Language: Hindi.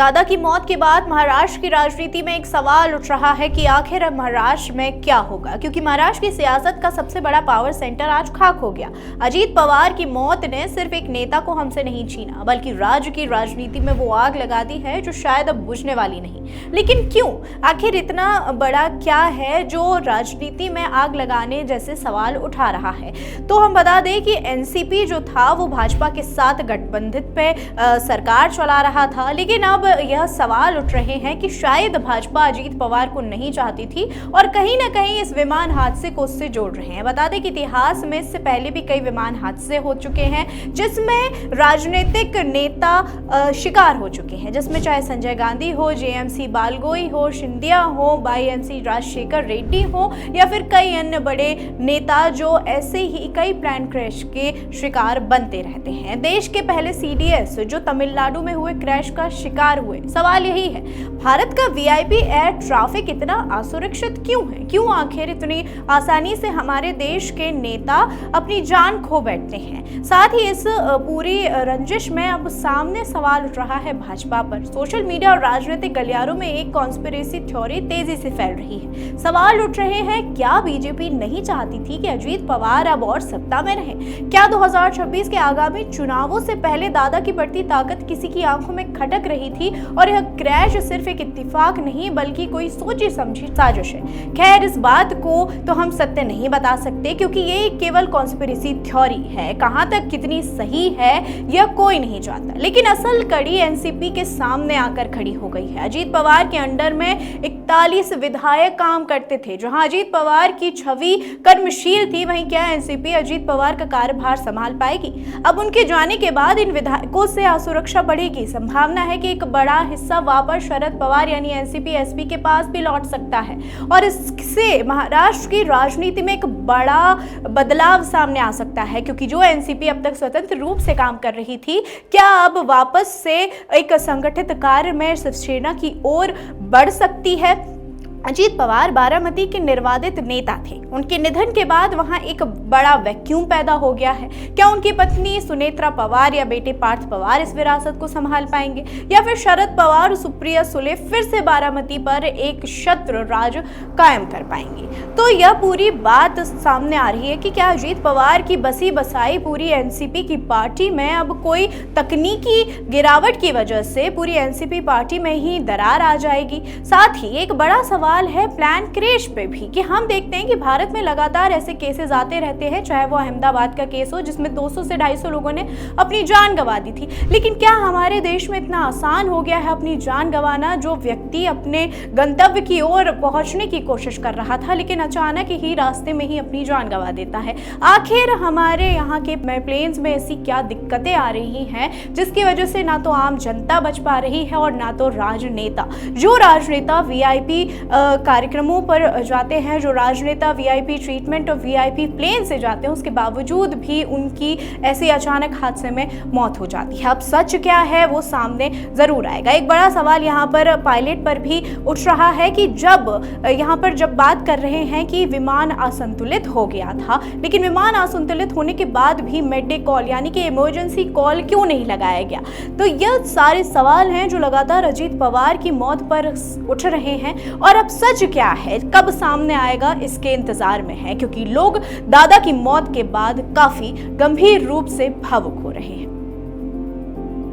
दादा की मौत के बाद महाराष्ट्र की राजनीति में एक सवाल उठ रहा है कि आखिर अब महाराष्ट्र में क्या होगा, क्योंकि महाराष्ट्र की सियासत का सबसे बड़ा पावर सेंटर आज खाक हो गया। अजीत पवार की मौत ने सिर्फ एक नेता को हमसे नहीं छीना, बल्कि राज्य की राजनीति में वो आग लगा दी है जो शायद अब बुझने वाली नहीं। लेकिन क्यों? आखिर इतना बड़ा क्या है जो राजनीति में आग लगाने जैसे सवाल उठा रहा है? तो हम बता दें कि एनसीपी जो था वो भाजपा के साथ गठबंधन पे सरकार चला रहा था, लेकिन अब यह सवाल उठ रहे हैं कि शायद भाजपा अजीत पवार को नहीं चाहती थी और कहीं ना कहीं इस विमान हादसे को उससे जोड़ रहे हैं। बता दें कि इतिहास में इससे पहले भी कई विमान हादसे हो चुके हैं जिसमें राजनीतिक नेता शिकार हो चुके हैं, जिसमें चाहे संजय गांधी हो, जेएमसी बालगोई हो, सिंधिया हो, बाईएमसी राजशेखर रेड्डी हो या फिर कई अन्य बड़े नेता जो ऐसे ही कई प्लेन क्रैश के शिकार बनते रहते हैं। देश के पहले सीडीएस जो तमिलनाडु में हुए क्रैश का शिकार हुए। सवाल यही है, भारत का वीआईपी एयर ट्रैफिक इतना असुरक्षित क्यों है? क्यों आखिर इतनी आसानी से हमारे देश के नेता अपनी जान खो बैठते हैं? साथ ही इस पूरी रंजिश में अब सामने सवाल उठ रहा है भाजपा पर। सोशल मीडिया और राजनीतिक गलियारों में एक कॉन्स्पिरेसी थ्योरी तेजी से फैल रही है। सवाल उठ रहे हैं, क्या बीजेपी नहीं चाहती थी कि अजीत पवार अब और सत्ता में रहे? क्या 2026 के आगामी चुनावों से पहले दादा की बढ़ती ताकत किसी की आंखों में खटक रही थी और यह क्रैश सिर्फ एक इत्तेफाक नहीं बल्कि कोई सोची समझी साजिश है? खैर, इस बात को तो हम सत्य नहीं बता सकते क्योंकि ये केवल कॉन्स्पिरेसी थ्योरी है। कहां तक कितनी सही है यह कोई नहीं जानता, लेकिन असल कड़ी एनसीपी के सामने आकर खड़ी हो गई है। अजीत पवार के अंडर में 41 विधायक काम करते थे। जहां अजीत पवार की छवि कर्मशील थी, वहीं क्या एनसीपी अजीत पवार का कार्यभार संभाल पाएगी? अब उनके जाने के बाद इन विधायकों से असुरक्षा बढ़ेगी। संभावना है कि एक बड़ा हिस्सा वापस शरद पवार यानी एनसीपी एसपी के पास भी लौट सकता है और इससे महाराष्ट्र की राजनीति में एक बड़ा बदलाव सामने आ सकता है, क्योंकि जो एनसीपी अब तक स्वतंत्र रूप से काम कर रही थी, क्या अब वापस से एक संगठित कार्य में शिवसेना की ओर बढ़ सकती है? अजीत पवार बारामती के निर्वादित नेता थे। उनके निधन के बाद वहां एक बड़ा वैक्यूम पैदा हो गया है। क्या उनकी पत्नी सुनेत्रा पवार या बेटे पार्थ पवार इस विरासत को संभाल पाएंगे, या फिर शरद पवार और सुप्रिया सुले फिर से बारामती पर एक शत्रु राज कायम कर पाएंगे? तो यह पूरी बात सामने आ रही है कि क्या अजीत पवार की बसी बसाई पूरी एनसीपी की पार्टी में अब कोई तकनीकी गिरावट की वजह से पूरी एनसीपी पार्टी में ही दरार आ जाएगी? साथ ही एक बड़ा सवाल है प्लान क्रैश पे भी, कि हम देखते हैं कि भारत में लगातार ऐसे केसेस आते रहते हैं, चाहे वो अहमदाबाद का केस हो जिसमें 200 से 250 लोगों ने अपनी जान गंवा दी थी। लेकिन क्या हमारे देश में इतना आसान हो गया है अपनी जान गंवाना? जो व्यक्ति अपने गंतव्य की ओर पहुंचने की कोशिश कर रहा था लेकिन अचानक ही रास्ते में ही अपनी जान गंवा देता है। आखिर हमारे यहाँ के प्लेन्स में ऐसी क्या दिक्कतें आ रही हैं जिसकी वजह से ना तो आम जनता बच पा रही है और ना तो राजनेता? जो राजनेता वीआईपी कार्यक्रमों पर जाते हैं, जो राजनेता वीआईपी ट्रीटमेंट और वीआईपी प्लेन से जाते हैं, उसके बावजूद भी उनकी ऐसे अचानक हादसे में मौत हो जाती है। अब सच क्या है वो सामने जरूर आएगा। एक बड़ा सवाल यहाँ पर पायलट पर भी उठ रहा है कि जब बात कर रहे हैं कि विमान असंतुलित हो गया था, लेकिन विमान असंतुलित होने के बाद भी मेडे कॉल यानी कि इमरजेंसी कॉल क्यों नहीं लगाया गया? तो यह सारे सवाल हैं जो लगातार अजीत पवार की मौत पर उठ रहे हैं और अब सच क्या है, कब सामने आएगा, इसके इंतजार में है, क्योंकि लोग दादा की मौत के बाद काफी गंभीर रूप से भावुक हो रहे हैं।